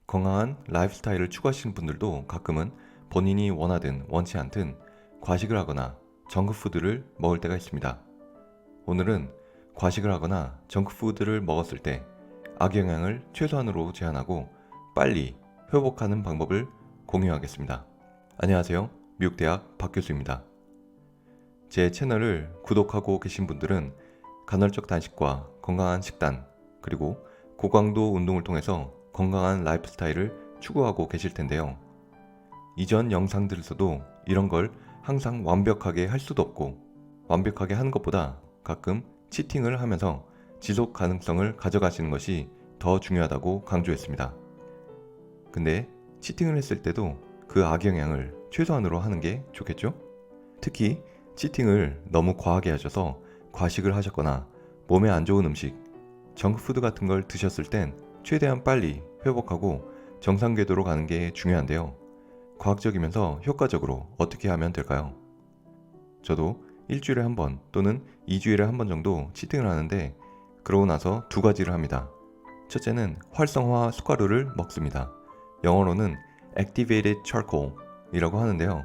건강한 라이프 스타일을 추구하시는 분들도 가끔은 본인이 원하든 원치 않든 과식을 하거나 정크푸드를 먹을 때가 있습니다. 오늘은 과식을 하거나 정크푸드를 먹었을 때 악영향을 최소한으로 제한하고 빨리 회복하는 방법을 공유하겠습니다. 안녕하세요. 미국대학 박교수입니다. 제 채널을 구독하고 계신 분들은 간헐적 단식과 건강한 식단, 그리고 고강도 운동을 통해서 건강한 라이프 스타일을 추구하고 계실 텐데요. 이전 영상들에서도 이런 걸 항상 완벽하게 할 수도 없고, 완벽하게 하는 것보다 가끔 치팅을 하면서 지속 가능성을 가져가시는 것이 더 중요하다고 강조했습니다. 근데 치팅을 했을 때도 그 악영향을 최소한으로 하는 게 좋겠죠? 특히 치팅을 너무 과하게 하셔서 과식을 하셨거나 몸에 안 좋은 음식, 정크푸드 같은 걸 드셨을 땐 최대한 빨리 회복하고 정상 궤도로 가는 게 중요한데요. 과학적이면서 효과적으로 어떻게 하면 될까요? 저도 일주일에 한 번 또는 2주일에 한 번 정도 치팅을 하는데, 그러고 나서 두 가지를 합니다. 첫째는 활성화 숟가루를 먹습니다. 영어로는 Activated Charcoal 이라고 하는데요.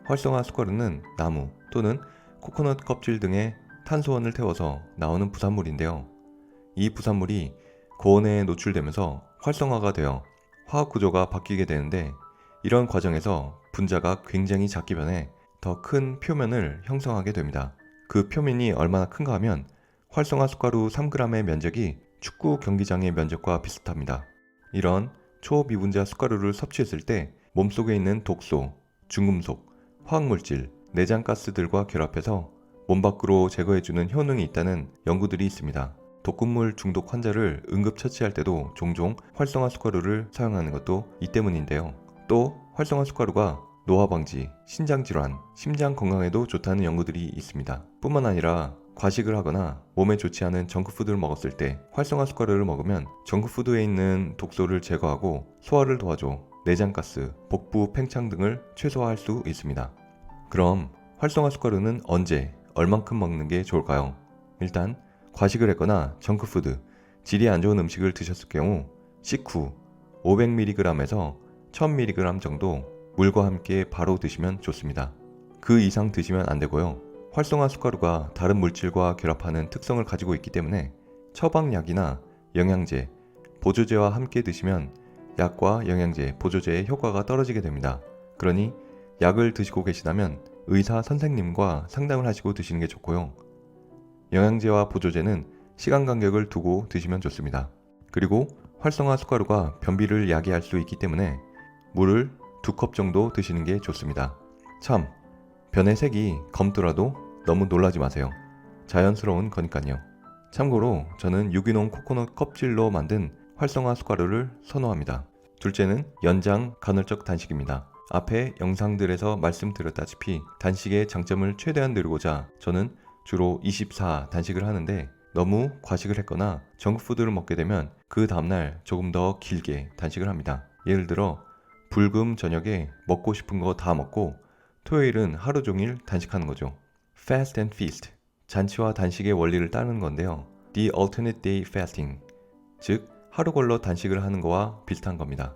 활성화 숟가루는 나무 또는 코코넛 껍질 등의 탄수원을 태워서 나오는 부산물인데요. 이 부산물이 고온에 노출되면서 활성화가 되어 화학 구조가 바뀌게 되는데, 이런 과정에서 분자가 굉장히 작게 변해 더 큰 표면을 형성하게 됩니다. 그 표면이 얼마나 큰가 하면 활성화 숟가루 3g의 면적이 축구 경기장의 면적과 비슷합니다. 이런 초미분자 숟가루를 섭취했을 때 몸속에 있는 독소, 중금속, 화학물질, 내장가스들과 결합해서 몸 밖으로 제거해주는 효능이 있다는 연구들이 있습니다. 독극물 중독 환자를 응급처치할 때도 종종 활성화 숟가루를 사용하는 것도 이 때문인데요. 또 활성화 숟가루가 노화 방지, 신장 질환, 심장 건강에도 좋다는 연구들이 있습니다. 뿐만 아니라 과식을 하거나 몸에 좋지 않은 정크푸드를 먹었을 때 활성화 숟가루를 먹으면 정크푸드에 있는 독소를 제거하고 소화를 도와줘 내장가스, 복부 팽창 등을 최소화할 수 있습니다. 그럼 활성화 숟가루는 언제, 얼만큼 먹는 게 좋을까요? 일단 과식을 했거나 정크푸드, 질이 안 좋은 음식을 드셨을 경우 식후 500mg에서 1000mg 정도 물과 함께 바로 드시면 좋습니다. 그 이상 드시면 안 되고요. 활성화 숟가루가 다른 물질과 결합하는 특성을 가지고 있기 때문에 처방약이나 영양제, 보조제와 함께 드시면 약과 영양제, 보조제의 효과가 떨어지게 됩니다. 그러니 약을 드시고 계시다면 의사 선생님과 상담을 하시고 드시는 게 좋고요. 영양제와 보조제는 시간 간격을 두고 드시면 좋습니다. 그리고 활성화 숟가루가 변비를 야기할 수 있기 때문에 물을 2컵 정도 드시는 게 좋습니다. 참, 변의 색이 검더라도 너무 놀라지 마세요. 자연스러운 거니까요. 참고로 저는 유기농 코코넛 껍질로 만든 활성화 숟가루를 선호합니다. 둘째는 연장 간헐적 단식입니다. 앞에 영상들에서 말씀드렸다시피 단식의 장점을 최대한 누리고자 저는 주로 24 단식을 하는데, 너무 과식을 했거나 정크푸드를 먹게 되면 그 다음날 조금 더 길게 단식을 합니다. 예를 들어 불금 저녁에 먹고 싶은 거 다 먹고 토요일은 하루 종일 단식하는 거죠. Fast and Feast, 잔치와 단식의 원리를 따르는 건데요. The Alternate Day Fasting, 즉 하루 걸러 단식을 하는 거와 비슷한 겁니다.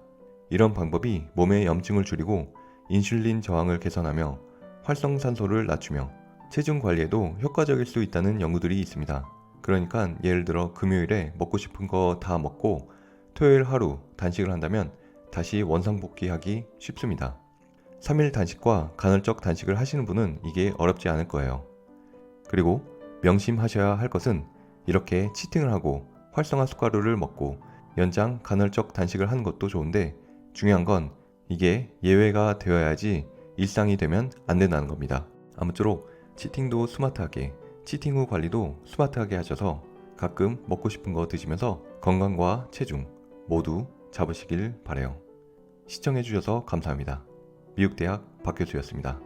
이런 방법이 몸의 염증을 줄이고 인슐린 저항을 개선하며 활성산소를 낮추며 체중 관리에도 효과적일 수 있다는 연구들이 있습니다. 그러니까 예를 들어 금요일에 먹고 싶은 거 다 먹고 토요일 하루 단식을 한다면 다시 원상복귀하기 쉽습니다. 3일 단식과 간헐적 단식을 하시는 분은 이게 어렵지 않을 거예요. 그리고 명심하셔야 할 것은 이렇게 치팅을 하고 활성화 숟가루를 먹고 연장 간헐적 단식을 하는 것도 좋은데, 중요한 건 이게 예외가 되어야지 일상이 되면 안 된다는 겁니다. 아무쪼록 치팅도 스마트하게, 치팅 후 관리도 스마트하게 하셔서 가끔 먹고 싶은 거 드시면서 건강과 체중 모두 잡으시길 바라요. 시청해주셔서 감사합니다. 미국대학 박교수였습니다.